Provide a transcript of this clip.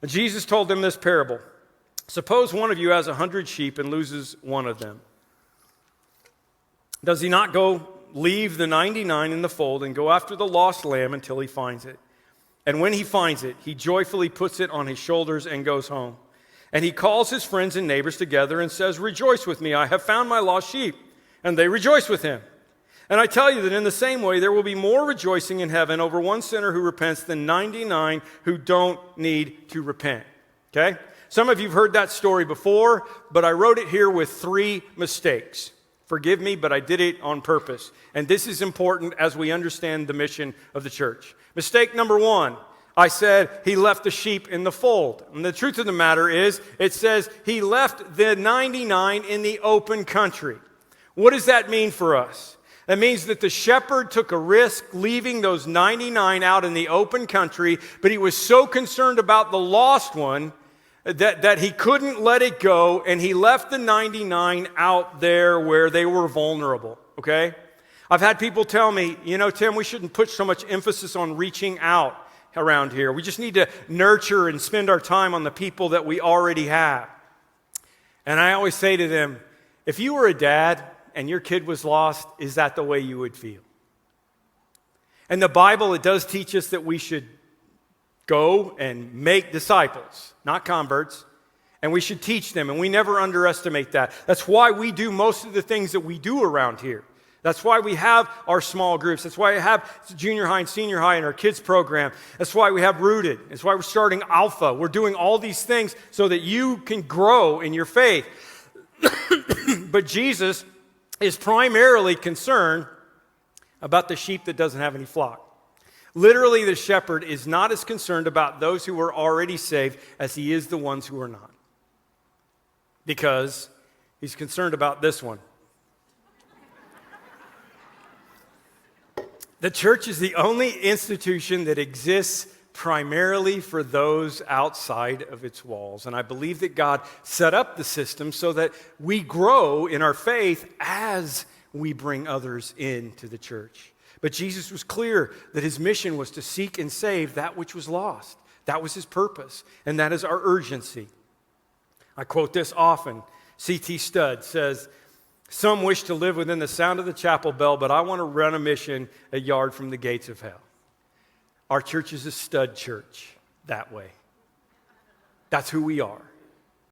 And Jesus told them this parable. Suppose one of you has 100 sheep and loses one of them. Does he not go leave the 99 in the fold and go after the lost lamb until he finds it? And when he finds it, he joyfully puts it on his shoulders and goes home. And he calls his friends and neighbors together and says, "Rejoice with me, I have found my lost sheep." And they rejoice with him. And I tell you that in the same way, there will be more rejoicing in heaven over one sinner who repents than 99 who don't need to repent. Okay? Some of you have heard that story before, but I wrote it here with 3 mistakes. Forgive me, but I did it on purpose. And this is important as we understand the mission of the church. Mistake number 1, I said he left the sheep in the fold. And the truth of the matter is, it says he left the 99 in the open country. What does that mean for us? That means that the shepherd took a risk leaving those 99 out in the open country, but he was so concerned about the lost one that he couldn't let it go, and he left the 99 out there where they were vulnerable, okay? I've had people tell me, Tim, we shouldn't put so much emphasis on reaching out around here. We just need to nurture and spend our time on the people that we already have. And I always say to them, if you were a dad and your kid was lost, is that the way you would feel? In the Bible, it does teach us that we should go and make disciples, not converts, and we should teach them, and we never underestimate that. That's why we do most of the things that we do around here. That's why we have our small groups. That's why we have junior high and senior high in our kids program. That's why we have Rooted. That's why we're starting Alpha. We're doing all these things so that you can grow in your faith. But Jesus is primarily concerned about the sheep that doesn't have any flock. Literally, the shepherd is not as concerned about those who are already saved as he is the ones who are not. Because he's concerned about this one. The church is the only institution that exists primarily for those outside of its walls. And I believe that God set up the system so that we grow in our faith as we bring others into the church. But Jesus was clear that his mission was to seek and save that which was lost. That was his purpose, and that is our urgency. I quote this often. C.T. Studd says, "Some wish to live within the sound of the chapel bell, but I want to run a mission a yard from the gates of hell." Our church is a stud church that way. That's who we are.